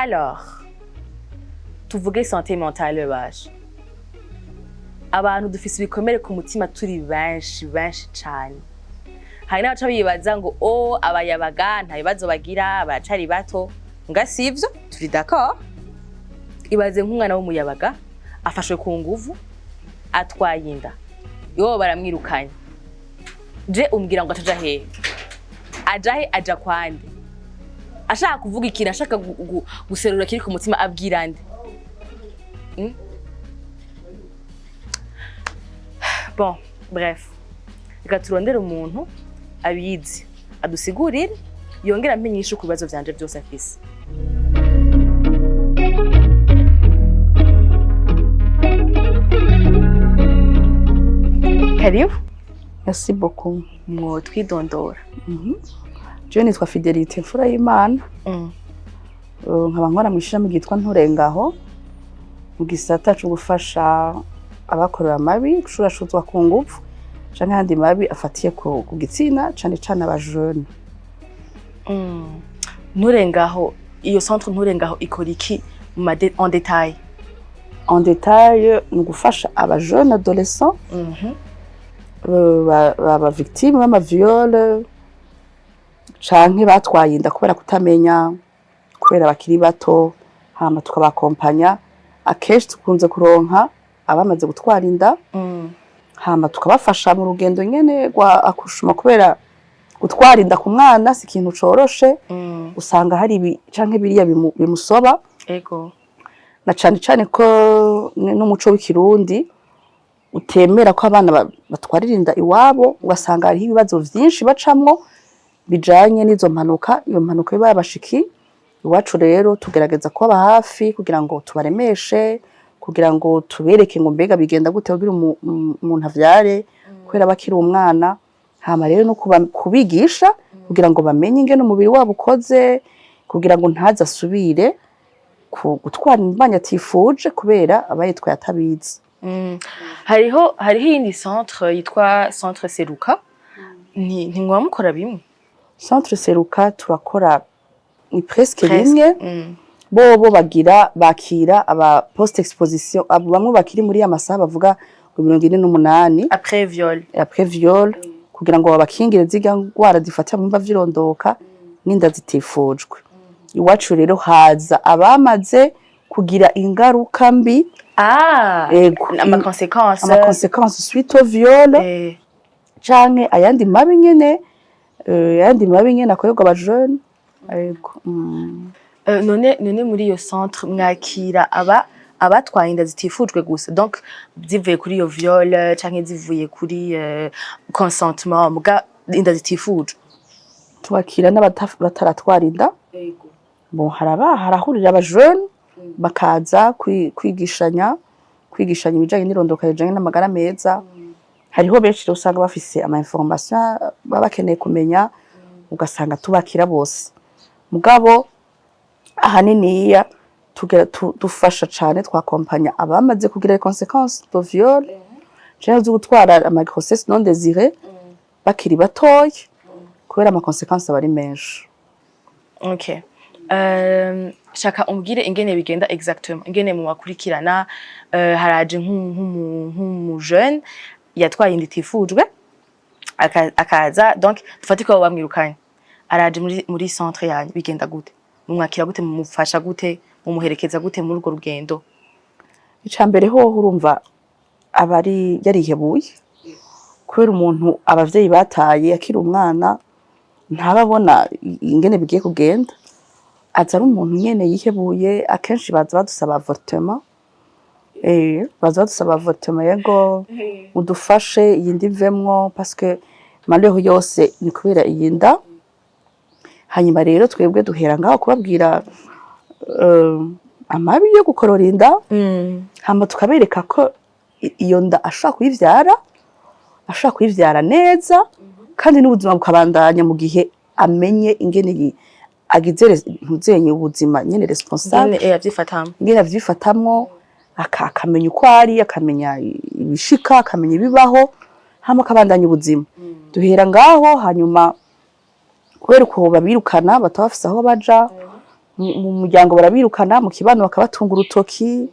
Alors, tuvuge santé mentale baje. Abantu dufise ibikomere ku mutima turi benshi cyane. Hari n'abaca bibaza ngo abayabaga nta bibazo bagira baracari bato. Nga sivyo turi d'accord. Ibaze nk'umwana w'umuyabaga afashwe ku nguvu atwaye inda. Yo baramwirukanye. Je umbwira ngo ataja hehe? Ajahe aja kwande. Ashaka kuvuga ikintu ashaka guserura kiri ku mutima abwira nde. Bon, bref. Reka turondere umuntu abizi adusigurire yongera amenyesha ku bibazo vyanje byose afise. Karibu. Merci beaucoup. Mwo twidondora. Jeune nitwa Fidelité Mfurayimana. Nkaba nkora mw'ishirahamwe ryitwa Nturengaho mu gisata cyo gufasha abakorewe amabi gushurashuzwa ku nguvu canke handi mabi afatiye ku gitsina cane aba jeunes. Nturengaho, iyo centre Nturengaho ikora iki en détail? En détail, ni gufasha aba jeunes adolescents baba victime b'ama viol canke batwaye inda kubera kutamenya, kubera bakiri bato, hama tukabakompanya. Akenshi tukunze kuronka abamaze gutwara inda, hama tukabafasha mu rugendo nyene rwa akushuma, kubera gutwara inda ku mwana si ikintu coroshe. Usanga hari canke biriya bimusoba. Ego. Na cane ko n'umuco w'ikirundi utemera ko abana batwarira inda iwabo, ugasanga hari ibibazo vyinshi bacamwo bijanye n'izo mpanuka. Iyo mpanuka biba yabashiki iwacu, rero tugerageza kuba hafi kugira ngo tubaremeshe, kugira ngo tubereke ngo mbega bigenda gute kugira umuntu avyare kubera bakiri umwana. Hama rero no kubigisha kugira ngo bamenye ingene umubiri wabo ukoze, kugira ngo ntaza asubire gutwara imbanya atifuje kubera abayitwaye atabizi. Hariho iyindi centre yitwa centre Seruka. Ntimwa mukora bimwe? Centre Seruka turakora ni presque rimwe. Bobo bakira aba post exposition, abo bamwe bakiri muri amasaha bavuga 48 après viol kugira ngo babakingire ziga ngwara zifata mu mba vyirondoka n'inda zitifujwe. Iwacu rero haza abamaze kugira ingaruka mbi, ama conséquences suite au viol canke ayandi mabi nyene akorerwa aba jeunes. None muri iyo centre mwakira abatwaye inda zitifujwe gusa, donc zivuye kuri iyo viol canke zivuye kuri consentement muga inda zitifujwe? Twakira n'abataratwara inda. Bon, harahurira aba jeunes bakaza kwigishanya ibijanye n'irondoka rijanye n'amagara meza. Hariho benshi usanga bafise ama information baba bakeneye kumenya, ugasanga tubakira bose. Mugabo ahaniniya dufasha cane, twakompanya abamaze kugira les conséquences de viol canke zo gutwara ama grossesse non désirée bakiri batoya kubera ama conséquences bari menshi. Okay. Shaka umbwire ingene bigenda exactement, ingene mu makurikirana. Haraje nk'umu jeune yatwaye inda itifujwe akaza, donc dufatika abo bamwirukanye, araje muri centre yanyu, bigenda gute? Mumwakira gute? Mumufasha gute? Mumuherekeza gute muri urwo rugendo? Icambere ho urumva abari yarihebuye kubera umuntu abavyeyi bataye akiri umwana ntababona ingene bigiye kugenda. Aza ari umuntu nyene yihebuye. Akenshi baza badusaba avortement. Baza badusaba avortement, yego udufashe iyi nda ivemwo parce que malheureux yose ni kubera iyi nda. Hanyuma rero twebwe duhera ngaho kubabwira amabi yo gukorora inda. Hama tukabereka ko iyo nda ashaka kuyivyara neza kandi n'ubuzima bukabandanya mu gihe amenye ingene agize ntuzenye ubuzima nyene responsable ingene avyifatamwo, akamenya uko ari, akamenya ibishika, akamenya ibibaho, hama akabandanya ubuzima. Duhera ngaho, hanyuma kubera uko babirukana batabafise aho baja, mu muryango barabirukana, mu kibano bakabatunga urutoki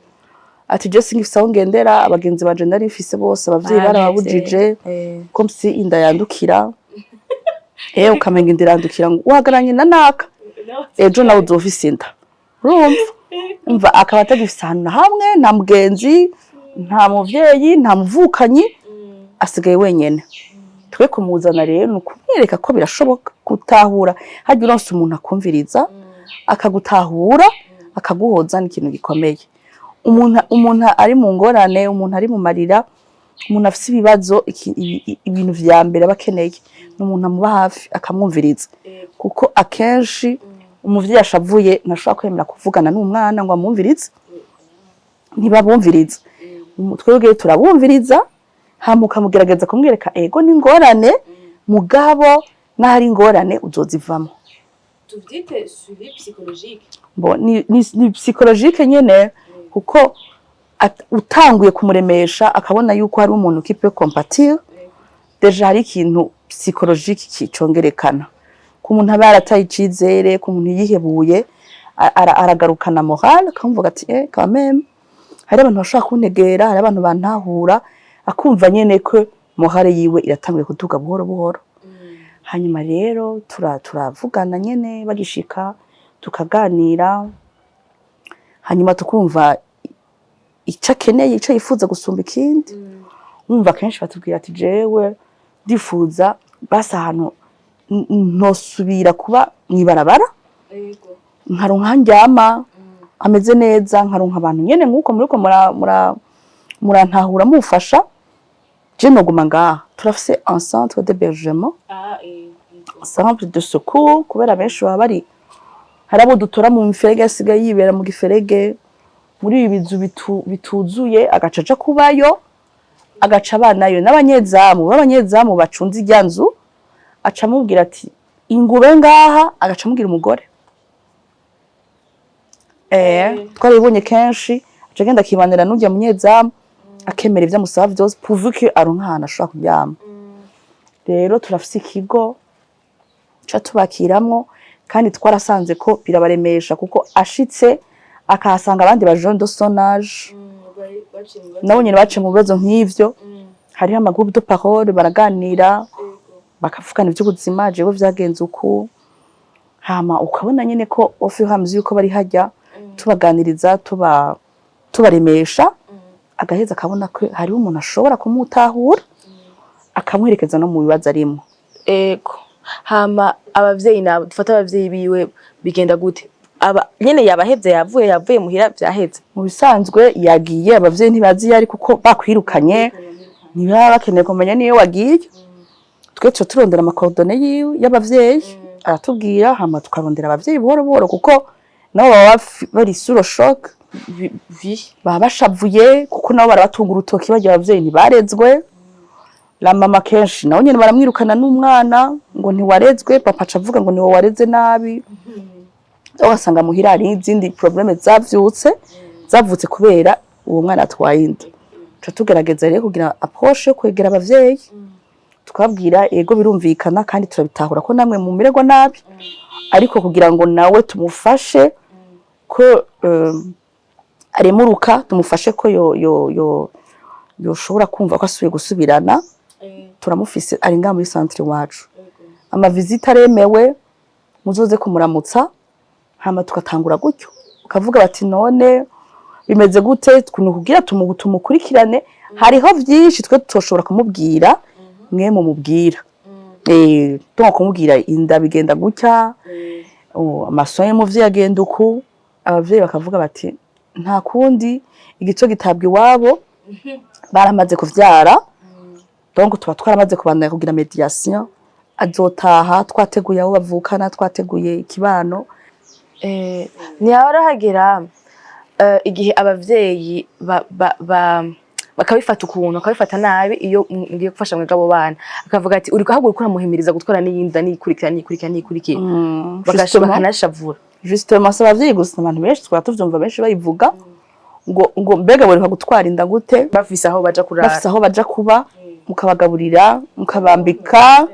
ati je singifise aho ngendera, abagenzi banje nari mfise bose abavyeyi barababujije ko msi inda yandukira ukamenga inda irandukira ngo uhagaranye na naka ejo nawe uzofise inda, urumva akaba atagifise ahantu na hamwe, nta mugenzi, nta muvyeyi, nta muvukanyi, asigaye wenyene. Twe kumuzana rero nukumwereka ko birashoboka gutahura, hagira uronse umuntu akumviriza akagutahura akaguhoza n'ikintu gikomeye. Umuntu ari mu ngorane, umuntu ari mu marira, umuntu afise ibibazo, ibintu vya mbere bakeneye n'umuntu amuba hafi akamwumviriza, kuko akenshi umuvyeyi ashavuye ntashobora kwemera kuvugana n'umwana ngo amwumvirize, ntibabumviriza. Twebwe turabumviriza hama ukamugerageza kumwereka ego n'ingorane mugabo n'ahari ingorane uzozivamo. Tuvyite suivi psychologique. Bon, ni psychologique nyene, kuko utanguye kumuremesha akabona yuko hari umuntu qui peut compatir, deja hari ikintu psychologique kicongerekana. Ku muntu aba yarataye icizere, ku muntu yihebuye, aragarukana moral, akamvuga ati quand même hari abantu bashaka kuntegera, hari abantu bantahura, akumva nyene ko moral yiwe iratanguye kuduga buhoro buhoro. Hanyuma rero turavugana nyene bagishika, tukaganira, hanyuma tukumva ico akeneye, ico yifuza gusumba ikindi. Umva kenshi batubwira ati jewe ndifuza basa ahantu ntosubira kuba mwibarabara, nkaronka njyama ameze neza, nkaronka abantu nyene nkuko muriko murantahura mufasha, je noguma ngaha. Turafise un centre d'hébergement, centre de secours, kubera benshi baba bari hari abo dutora mu miferege asigaye yibera mu giferege, muri ibi bizu bituzuye, agacaca kubayo, agaca abanayo n'abanyezamu bacunze irya nzu, aca amubwira ati ingube ngaha, agaca amubwira umugore. Twarabibonye kenshi, aca agenda akibanira n'urya munyezamu, akemera ivyo amusaba vyose pourvu que aronka ahantu ashobora kuryama. Rero turafise ikigo ca tubakiramwo, kandi twarasanze ko birabaremesha, kuko ashitse akahasanga abandi ba jeunes de son âge nabo nyene baciye mu bibazo nk'ivyo, hariho amagroupe de parole, baraganira bakavugana ivy'ubuzima, jewe vyagenze uku, hama ukabona nyene ko au fur et à mesure yuko bari harya tubaganiriza, tubaremesha, agaheza akabona ko hariho umuntu ashobora kumutahura akamwerekeza no mu bibazo arimo. Hama abavyeyi nabo dufata abavyeyi biwe bigenda gute? Nyene yabahevye yavuye muhira vyaheze. Mu bisanzwe yagiye, abavyeyi ntibazi yari kuko bakwirukanye, ntibaba bakeneye kumenya niyo wagiye. Twe turondera amakordone yiwe y'abavyeyi, aratubwira, hama tukarondera abavyeyi buhoro buhoro, kuko nabo baba bari sur le choc, baba bashavuye, kuko nabo barabatunga urutoki bagira abavyeyi ntibarezwe. La mama kenshi nawe nyene baramwirukana n'umwana ngo ntiwarezwe, papa aca avuga ngo niwe wareze nabi. Ugasanga muhira hari izindi probleme zavutse kubera uwo mwana atwaye inda. Tuca tugerageza rero kugira approche kwegera abavyeyi, tukabwira ego birumvikana kandi turabitahura ko namwe mu mirego nabi, ariko kugira ngo nawe tumufashe ko aremuruka, tumufashe ko yoshobora kumva ko asubiye gusubirana, turamufise ari ngaha muri centre wacu. Ama visite aremewe, muzoze kumuramutsa, hama tukatangura gutyo, ukavuga bati none bimeze gute, kugira tumukurikirane. Hariho vyinshi twe tutoshobora kumubwira, mwe mumubwira. Kumubwira inda bigenda gutya, amasomo y'umuvyeyi agenda uku, abavyeyi bakavuga bati nta kundi, igico gitabwa iwabo, baramaze kuvyara, donc tuba twaramaze kubandanya kugira mediation, azotaha twateguye aho bavukana, twateguye ikibano. Ntihahora hagera igihe abavyeyi bakabifata ukuntu, bakabifata nabi iyo ngiye gufasha mwega abo bana, akavuga ati uriko haguruka uramuhimiriza gutwara n'iyinda nikurikira, bakanashavura. Justement ça abavyeyi gusa, abantu benshi twatuvyumva benshi bayivuga ngo mbega bari gutwara inda gute, bafise aho baja kurara, bafise aho baja kuba, mukabagaburira, mukabambika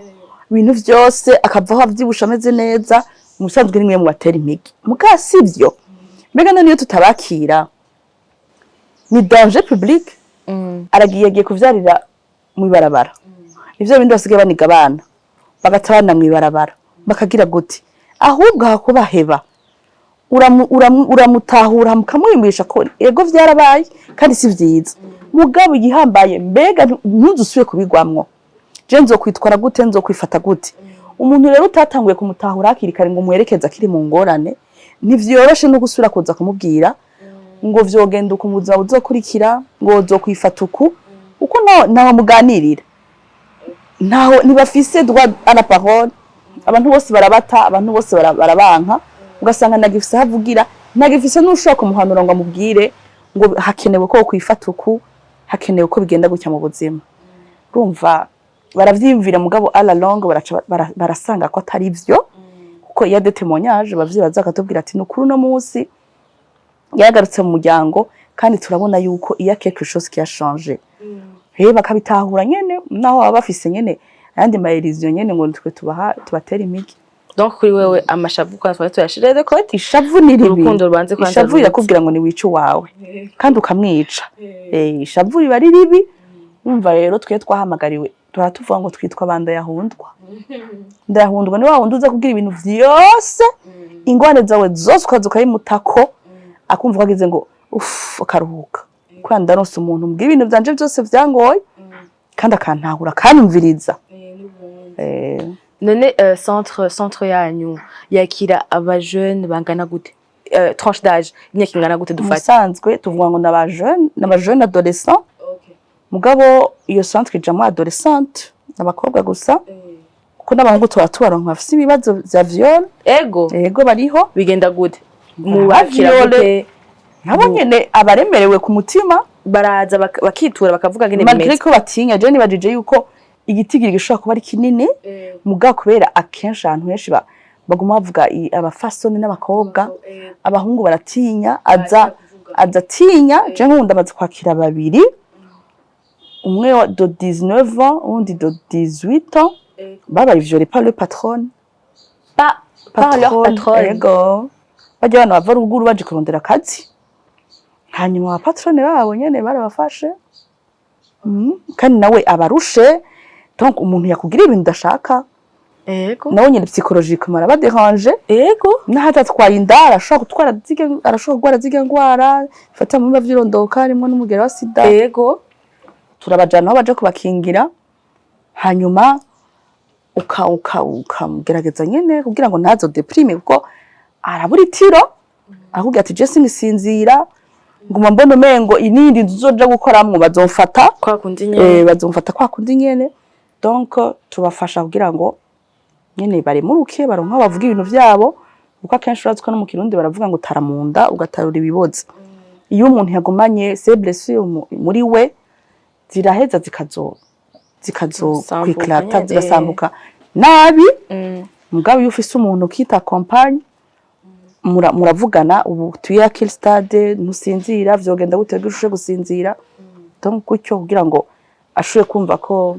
ibintu vyose, akavaho avyibusha ameze neza, musanzwe nimwe mu batera impigi muga sivyo mbega none iyo tutabakira ni danger public agiye kuvyarira mu ibarabara ivyo bindi basigaye baniga abana bagatabana mu ibarabara bakagira gute ahubwo hakubaheba uramutahura mukamwimbisha ko ego vyarabaye kandi si vyiza mugabo igihambaye mbega ntuzusuye kubigwamwo je nzokwitwara gute nzokwifata gute umuntu rero utatanguye kumutahura hakiri kare ngo mwerekeza kiri mu ngorane ntivyoroshe no gusubira kuza kumubwira ngo vyogenda ukumuza uzokurikira ngo uzokwifata uko naho muganirira naho nibafise droit à la parole abantu bose barabata abantu bose barabanka ugasanga nagifise havugira nagifise n'ushaka kumuhanura ngo amubwire ngo hakenewe ko kwifata hakenewe ko bigenda gutya mu buzima urumva baravyimvira mugabo à la longue barasanga ko atari ivyo kuko iya de témoignage bavyibaza akatubwira ati nukuri no musi yagarutse mu muryango kandi turabona yuko iya quelque chose qui a changé bakabitahura nyene naho baba bafise nyene ayandi maeriziyo nyene ngo twe tubatera imigi donc kuri wewe amashavu kwa twa tuyashirede ko ishavu ni ribi urukundo rwanze kwanza ishavu irakubwira ngo ni wica wawe kandi ukamwica ishavu riba ribi umva rero twe twahamagariwe turatuvuga ngo twitwa banda yahundwa ndahundwa ni wawundi uza kugira ibintu vyose ingwane zawe zose ukazukayimutako akumva kwagize ngo akaruhuka kwanda rose umuntu mbwira ibintu byanje byose vyangoye kandi akantahura kanumviriza none centre yanyu yakira aba jeune bangana gute tranche d'âge imyaka ingana gute dufata musanzwe tuvuga ngo n'aba jeune adolescent mugabo iyo centre ijambo adolescente n'abakobwa gusa kuko n'abahungu tubaronka bafise ibibazo vya viol ego bariho bigenda gute mubakira gute nabo nyene abaremerewe ku mutima baraza bakitura bakavuga ngene bimeze malgré ko batinya je nibajije yuko igitigiri gishobora kuba ari kinini mugabo kubera akenshi ahantu henshi baguma bavuga abafasoni n'abakobwa abahungu baratinya aza tinya je nkunda baza kwakira babiri umwe de 19 ans undi de 18 ans baba violé par le patron par leur patron ego bajya bana bava ruguru baje kurondera akazi hanyuma patrone babo nyene barabafashe kandi nawe abarushe donc umuntu yakugira ibintu ndashaka nawe nyene psychologique maraba déranger nahatatwaye inda arashobora gutwara ziga ngwara fata mu bavyirondoka rimwe n'umugera wa sida turabajana aho baje kubakingira hanyuma ukagerageza nyene kugira ngo ntazo deprime kuko arabura itiro ahubwo ati je sinisinzira nguma mbona umengo inindi nzoja gukoramwo bazomfata kwa kundi nyene bazomfata kwa kundi nyene donc tubafasha kugira ngo nyene baremuruke baronka bavuga ibintu vyabo kuko akenshi uraziko no mu Kirundi baravuga ngo taramunda ugatarura ibiboza iyo umuntu yagumanye ces blessures muri we ziraheza zikazo kwiklata zigasambuka nabi mugabo iyo ufise umuntu kita compagne muravugana ubu tuya kill stade ntusinzira vyogenda gute gushushe gusinzira donc kucyo kugira ngo ashobore kumva ko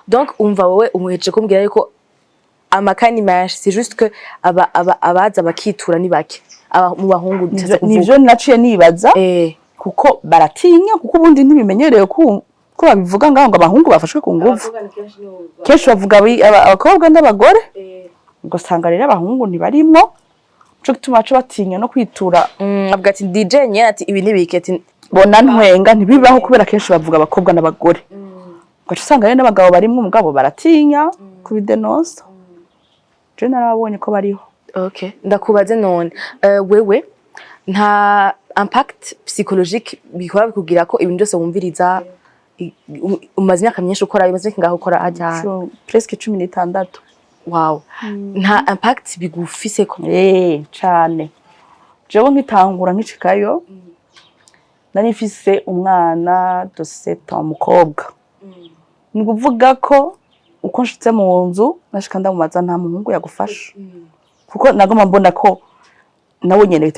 donc umva wowe umuheje kumbwira yuko amakani menshi c'est juste que abaza bakitura ni bake mu bahungu nivyo naciye nibaza kuko baratinya kuko ubundi ntibimenyerewe ko babivuga ngaho ngo abahungu bafashwe ku nguvu kenshi bavuga abakobwa n'abagore ngo sanga rero abahungu ntibarimwo cyo gituma cyo batinya no kwitura avuga ati DJ nyene ati ibi ntibiketi bona ntwenga ntibibaho kubera kenshi bavuga abakobwa n'abagore ngo usanga rero n'abagabo barimwo umugabo baratinya kubidenosa je narabonye ko bariho ndakubaze none wewe nta impact psychologique bikora bikugira ko ibintu byose wumviriza umaze imyaka myinshi ukora imaze ngaho ukora ajya presque 16 wow nta impact bigufise ko cyane jewe nkitangura nkicikayo nari mfise umwana de 7 ans umukobwa ni kuvuga ko uko nshitse mu nzu nashika ndamubaza nta muhungu yagufasha kuko nagoma mbona ko nawe nyene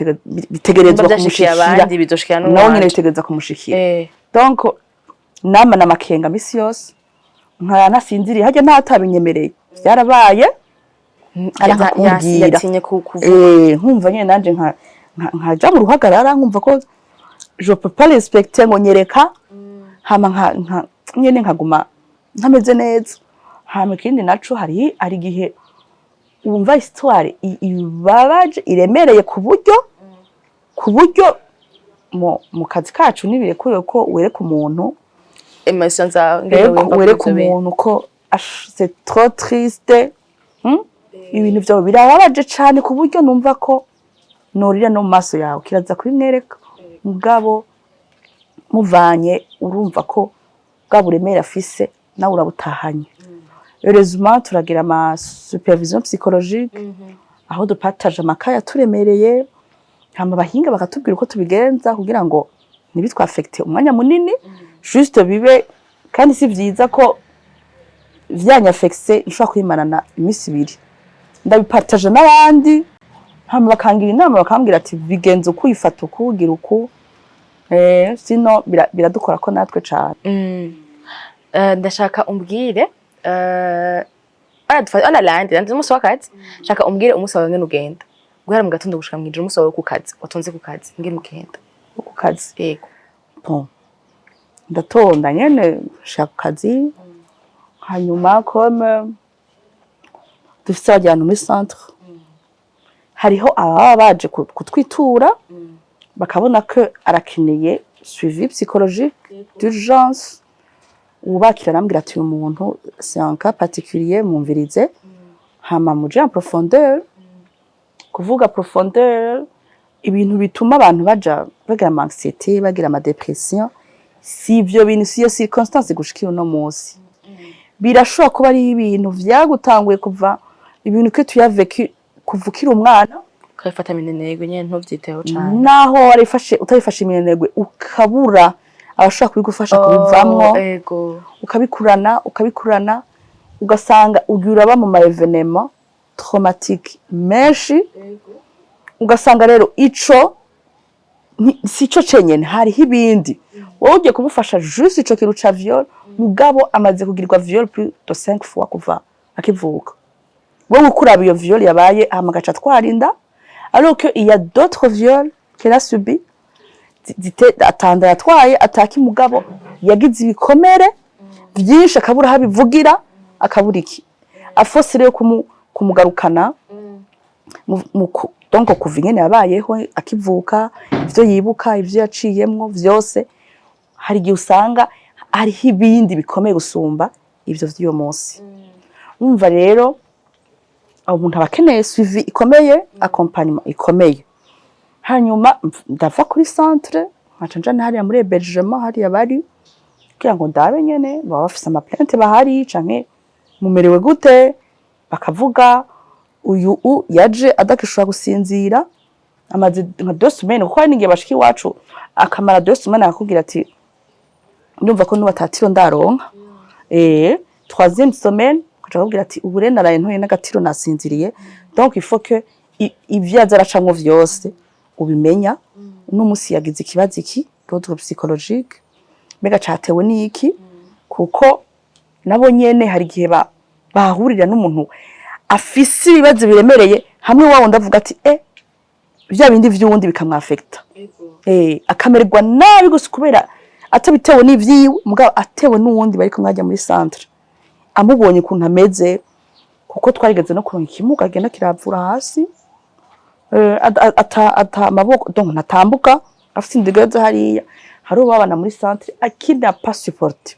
bitegerezwa kumushikira nawe nyene bitegerezwa kumushikira donc nama na makenga misi yose nasinziriye harya ntatabinyemereye byarabaye aranka kumbwira yatinye kuvuga nkumva nyene nanje nkaja mu ruhagarara nkumva ko je peux pas respecter ngo nyereka hama nyene nkaguma ntameze neza. Hama ikindi naco hari igihe wumva histoire ibabaje iremereye ku buryo mu kazi kacu nibirekuye ko wereka umuntu emotion zawe wereka umuntu ko c'est trop triste ibintu vyawe birababaje cane ku buryo numva ko norira no mu maso yawe kiraza kubimwereka mugabo muvanye urumva ko bwa buremere afise nawe urabutahanye. Heureusement turagira ama supervision psychologique aho dupartage amakaya turemereye hama bahinga bakatubwira uko tubigenza kugira ngo nibitwafecte umwanya munini juste bibe kandi si vyiza ko vyanyafecte nshobora kwimarana imisi ibiri ndabipartage n'abandi hama bakangira inama bakambwira ati bigenze uko uyifata uko ugira uko sino biradukora ko natwe cane. Ndashaka umbwire ala landi nandi umunsi w'akazi shaka umbwire umunsi wawe ngene ugenda guhera mu gatondo gushika mwijoro umunsi wawe ku kazi watonze ku kazi ngene ugenda ku kazi yego bon ndatonda nyene shaka kazi hanyuma comme dufise abajyana muri centre hariho ababa baje kutwitura bakabona ko arakeneye suivi psychologique d'urgence ubakira arambwira ati uyu muntu c'est un cas particulier mumvirize hama muje en profondeur kuvuga profondeur ibintu bituma abantu bagira ama anxiété bagira ama dépression si ivyo bintu siyo circonstance gushikira no munsi birashobora kuba ari ibintu vyagutanguye kuva ibintu que tu as vécu kuvukira umwana ukafata minenegwe nyene ntuvyiteho cyane naho warifashe utayifashe minenegwe ukabura abashaka kubigufasha kubivamwo ukabikurana ugasanga ugira ba mu ma événement traumatique menshi ugasanga rero ico sico cenyene hari ibindi wowe ugiye kumufasha juste ico kintu ca viol mugabo amaze kugirirwa viol plus de 5 fois kuva akivuka wowe ukuraba iyo viol yabaye amagaca twarinda alors que il y a d'autres viols qu'elle a subi atanda yatwaye ataki mugabo yagize ibikomere byinshi akabura habivugira akabura iki afose rero kumugarukana donc kuva ingene yabayeho akivuka ivyo yibuka ivyo yaciyemwo vyose hari igihe usanga ari ibindi bikomeye gusumba ivyo vy'uyo munsi. Umva rero umuntu abakeneye suivi ikomeye accompagnement ikomeye hanyuma ndava kuri centre nkaca njana hariya muri hébergement hariya bari kugira ngo ndabe nyene baba bafise ama plainte bahari canke mumerewe gute bakavuga uyu yaje adakishobora gusinzira amaze nka 2 semaines kuko ningiye bashiki wacu akamara 2 semaines akubwira ati ndumva ko nubatatiro ndaronka 3e semaine kaca akubwira ati ubure naraye ntoye n'agatiro nasinziriye donc il faut que ivyaza aracamwo vyose ubimenya n'umusi yagize ikibazo iki d'autre psychologique mega catewe n'iki kuko nabo nyene hari gihe bahurira n'umuntu afise ibibazo biremereye hamwe wawo ndavuga ati vya bindi vy'uwundi bikamwafecta akamererwa nabi gusa kubera atabitewe n'ivyiwe mugabo atewe n'uwundi bariko mwajya muri centre amubonye ukuntu ameze kuko twarigeze no kuronka ikimuga agenda kiravura hasi ata maboko donc natambuka afite indigazo hariya hari ubabana muri centre akina pas support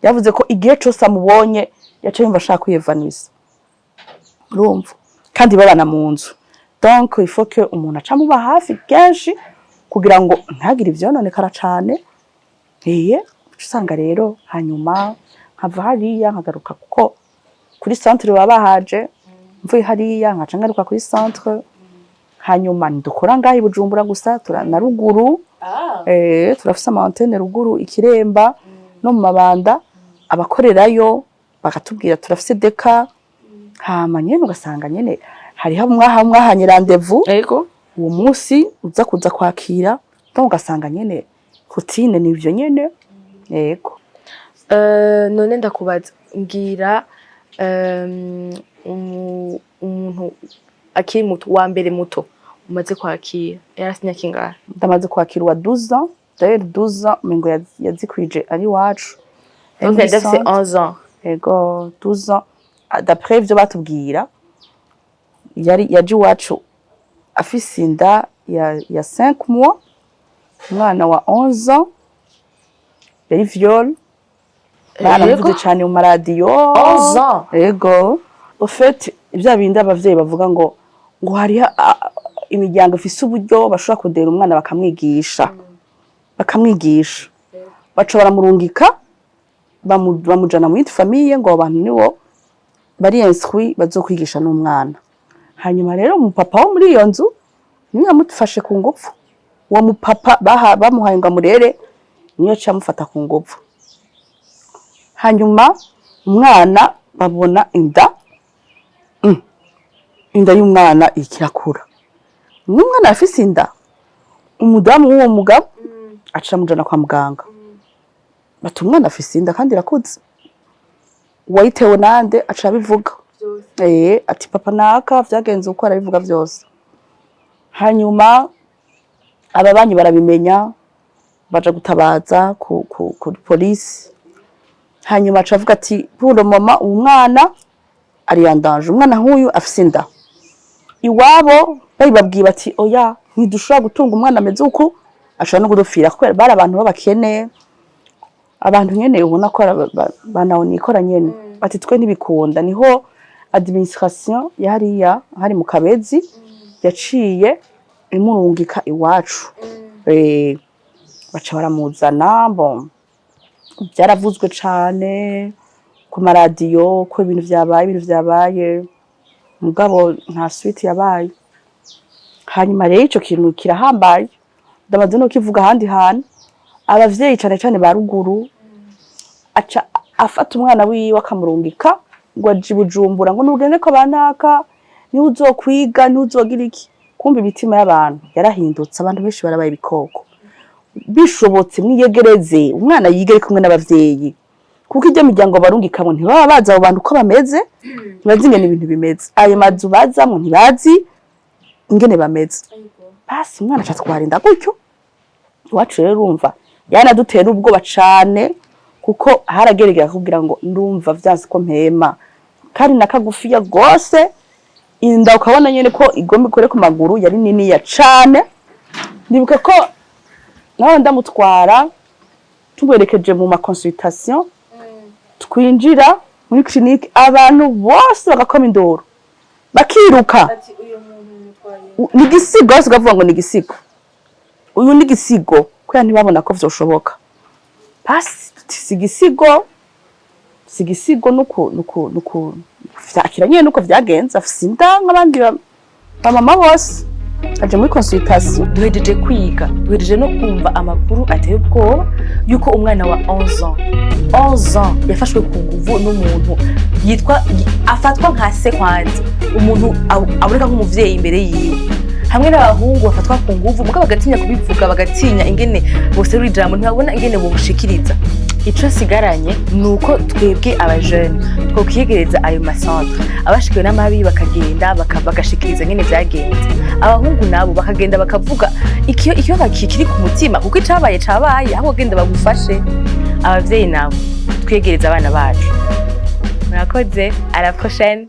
yavuze ko igihe cyose amubonye yaca yumva ashaka kwiyevanisa urumva kandi babana mu nzu donc il faut que umuntu aca muba hafi kenshi kugira ngo ntagire ivyononekara cane usanga rero hanyuma nkava hariya nkagaruka kuko kuri centre baba bahaje mvuye hariya nkaca ngaruka kuri centre hanyuma ndukora ngaho Bujumbura gusa na ruguru turafise ama antenne ruguru ikiremba no mu mabanda abakorerayo bakatubwira turafise deka hama nyene ugasanga nyene hariho mwahanye rendez-vous uwo munsi uza kuza kwakira donc ugasanga nyene routine nivyo nyene none ndakubaza ngira umuntu akiri muto wa mbere muto umaze kwakira yarasi imyaka ingahe? Ndamaze kwakira wa 12 ans, d'ailleurs 12 ans mengo yazikwije ari wacu. Donc elle fait 11 ans. Ego 12 ans. D'après ivyo batubwira yaje iwacu afise inda ya 5 mois, umwana wa 11 ans yari viol. Baravuze cyane mu maradiyo. 11 ans. Ego. Au fait ibya bindi abavyeyi bavuga ngo hari imiryango ifise uburyo bashobora kudera umwana bakamwigisha. Baca baramurungika bamujana mu yindi famille ngo abantu nibo bari instruit bazokwigisha n'umwana. Hanyuma rero umupapa wo muri iyo nzu niyo yamufashe ku ngufu. Uwo mupapa bamuhaye ngo amurere niyo cyamufata ku ngufu. Hanyuma umwana babona inda y'umwana ikirakura. Umwana afise inda, umudamu w'uwo mugabo aca mujana kwa muganga. Bati umwana afise inda kandi irakuze. Wayitewe nande aca bivuga. Ati papa naka vyagenze uko arabivuga byose. Hanyuma ababanyi barabimenya baja gutabaza ku police. Hanyuma aca avuga ati pour mama umwana ari yandanje, umwana nk'uyu afise inda. Iwabo babibabwiye bati oya ntidushobora gutunga umwana ameze uko ashobora no gudupfira kubera bari abantu babakene, abantu nyene ubona ko banaho nikora nyene. Bati twe ntibikunda. Niho administration yariya hari mu Kabezi yaciye imurungika iwacu. Baca baramuzana bon byaravuzwe cane ku maradiyo ko ibintu vyabaye mugabo nta suite yabaye. Hanyuma rero ico kintu kirahambaye ndamaze no kivuga handi hantu abavyeyi cane ba ruguru aca afata umwana wiwe akamurungika ngo aje Bujumbura ngo nugende ko banaka ni uzokwiga ni uzogira iki. Kumbe imitima y'abantu yarahindutse, abantu benshi barabaye ibikoko. Bishobotse mwiyegereze umwana yigere kumwe n'abavyeyi kuko ijya miryango barungikamwe ntibaba baza abo bantu ko bameze, ntibazi ingene ibintu bimeze. Ayo mazu bazamwe ntibazi ingene bameze. Basi umwana acatwarinda gutyo. Iwacu rero urumva yanadutera ubwoba cane kuko harageregera kugira ngo ndumva vyanse ko mpema kandi nakagufiya gose. Inda ukabona nyene ko igomba ikore ku maguru yari nini ya cane. Ndibuka ko naho ndamutwara tuberekeje mu ma consultation twinjira muri clinique abantu bose bagakoma indoro bakiruka. Ni igisigo hose ukavuga ngo ni igisigo. Uyu ni igisigo kuko ntibabona ko vyoshoboka. Basi sigisigo nuko vyakiranye nuko vyagenze afise inda nk'abandi ba mama bose. Aje muri consultation duhejeje kwiga, duhejeje no kumva amakuru ateye ubwoba yuko umwana wa 11 ans yafashwe ku nguvu n'umuntu yitwa afatwa nka se kwanza, umuntu abureka nk'umuvyeyi imbere yiwe, hamwe n'abahungu bafatwa ku nguvu muga bagatinya kubivuga, bagatinya ingene bose ruri ijambo ntibabona ingene bobushikiriza. Ico sigaranye nuko twebwe aba jeune twokwiyegereza ayo macentre abashikiwe n'amabi bakagenda bagashikiriza ngene vyagenze. Abahungu nabo bakagenda bakavuga ikiyo bakikiri ku mutima kuko icabaye aho genda bagufashe. Abavyeyi nabo twiyegereza abana bacu. Murakoze, à la prochaine.